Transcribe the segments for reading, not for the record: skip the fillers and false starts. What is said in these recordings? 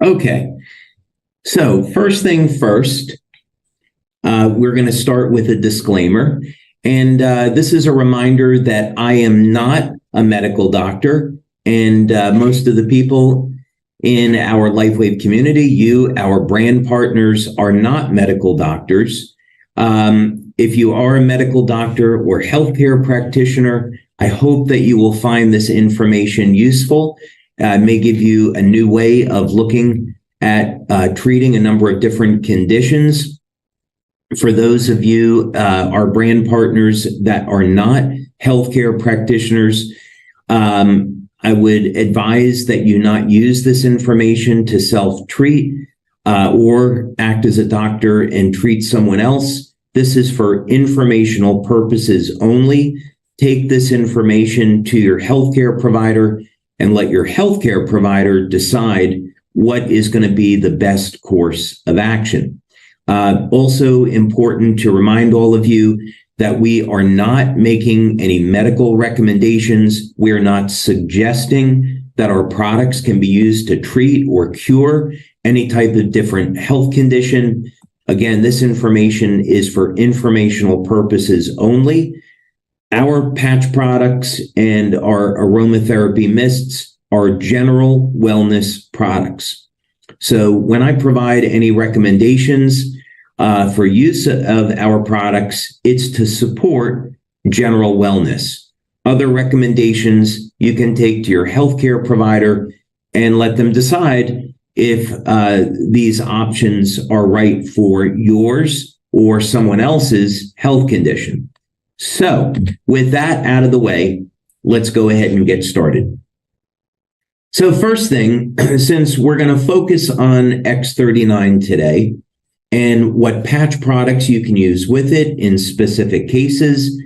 Okay, so first thing first, we're going to start with a disclaimer. And this is a reminder that I am not a medical doctor. And most of the people in our LifeWave community, you, our brand partners, are not medical doctors. If you are a medical doctor or healthcare practitioner, I hope that you will find this information useful. It may give you a new way of looking at treating a number of different conditions. For those of you, our brand partners that are not healthcare practitioners, I would advise that you not use this information to self-treat or act as a doctor and treat someone else. This is for informational purposes only. Take this information to your healthcare provider and let your healthcare provider decide what is going to be the best course of action. Also important to remind all of you that we are not making any medical recommendations. We are not suggesting that our products can be used to treat or cure any type of different health condition. Again, this information is for informational purposes only. Our patch products and our aromatherapy mists are general wellness products. So when I provide any recommendations for use of our products, it's to support general wellness. Other recommendations you can take to your healthcare provider and let them decide if these options are right for yours or someone else's health condition. So with that out of the way, let's go ahead and get started. So first thing, since we're going to focus on X39 today and what patch products you can use with it in specific cases,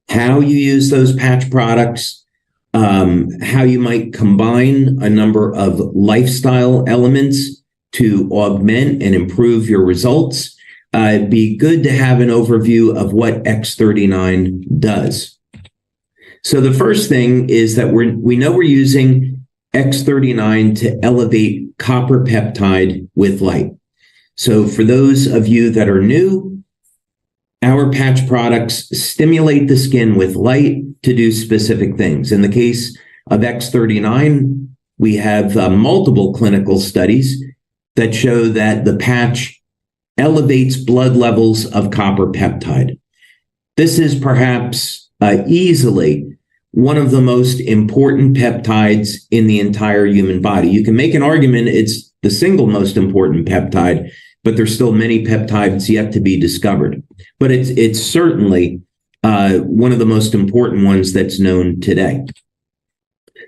how you use those patch products, how you might combine a number of lifestyle elements to augment and improve your results, it'd be good to have an overview of what X39 does. So the first thing is that we know we're using X39 to elevate copper peptide with light. So for those of you that are new, our patch products stimulate the skin with light to do specific things. In the case of X39, we have multiple clinical studies that show that the patch elevates blood levels of copper peptide. This is perhaps easily one of the most important peptides in the entire human body. You can make an argument it's the single most important peptide, but there's still many peptides yet to be discovered. But it's certainly one of the most important ones that's known today.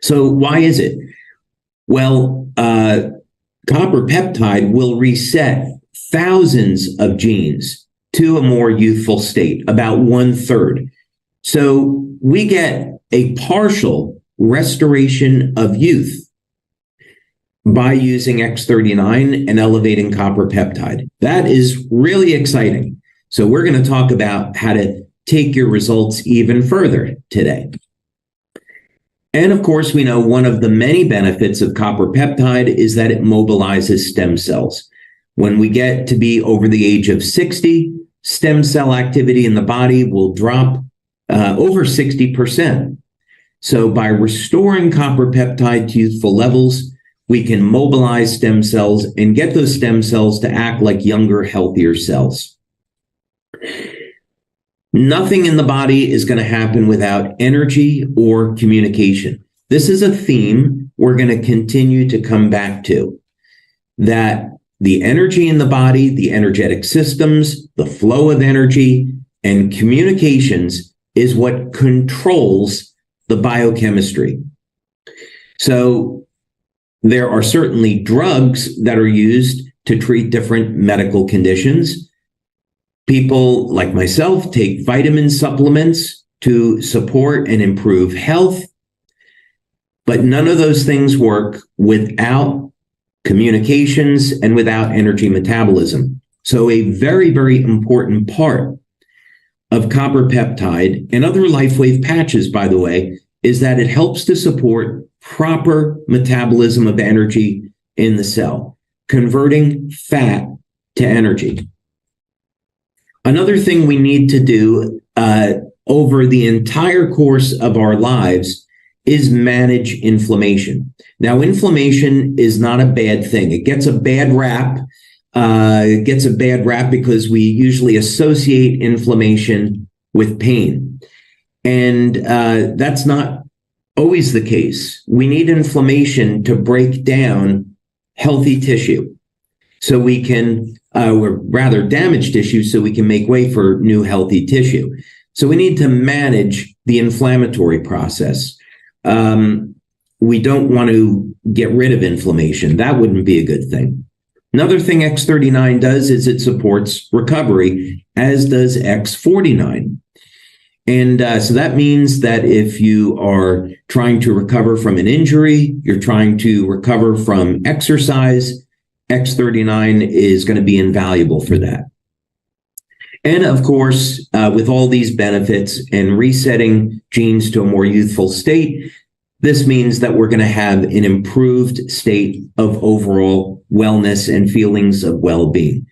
So why is it? Well, copper peptide will reset thousands of genes to a more youthful state, about 1/3. So we get a partial restoration of youth by using X39 and elevating copper peptide. That is really exciting. So we're going to talk about how to take your results even further today. And of course, we know one of the many benefits of copper peptide is that it mobilizes stem cells. When we get to be over the age of 60, stem cell activity in the body will drop over 60%. So by restoring copper peptide to youthful levels, we can mobilize stem cells and get those stem cells to act like younger, healthier cells. Nothing in the body is going to happen without energy or communication. This is a theme we're going to continue to come back to, that the energy in the body, the energetic systems, the flow of energy, and communications is what controls the biochemistry. So there are certainly drugs that are used to treat different medical conditions. People like myself take vitamin supplements to support and improve health, but none of those things work without communications and without energy metabolism. So a very, very important part of copper peptide and other LifeWave patches, by the way, is that it helps to support proper metabolism of energy in the cell. converting fat to energy. Another thing we need to do over the entire course of our lives is manage inflammation. Now, inflammation is not a bad thing. It gets a bad rap. Because we usually associate inflammation with pain. And that's not always the case. We need inflammation to break down healthy tissue so we can, or rather damaged tissue, so we can make way for new healthy tissue. So we need to manage the inflammatory process. We don't want to get rid of inflammation. That wouldn't be a good thing. Another thing X39 does is it supports recovery, as does X49. And so that means that if you are trying to recover from an injury, you're trying to recover from exercise, X39 is going to be invaluable for that. And of course, with all these benefits and resetting genes to a more youthful state, this means that we're going to have an improved state of overall wellness and feelings of well-being.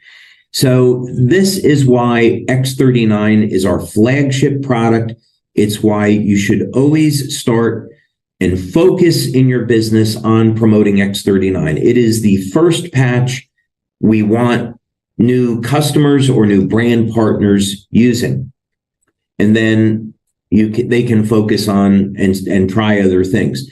So this is why X39 is our flagship product. It's why you should always start and focus in your business on promoting X39. It is the first patch we want new customers or new brand partners using. And then they can focus on and try other things.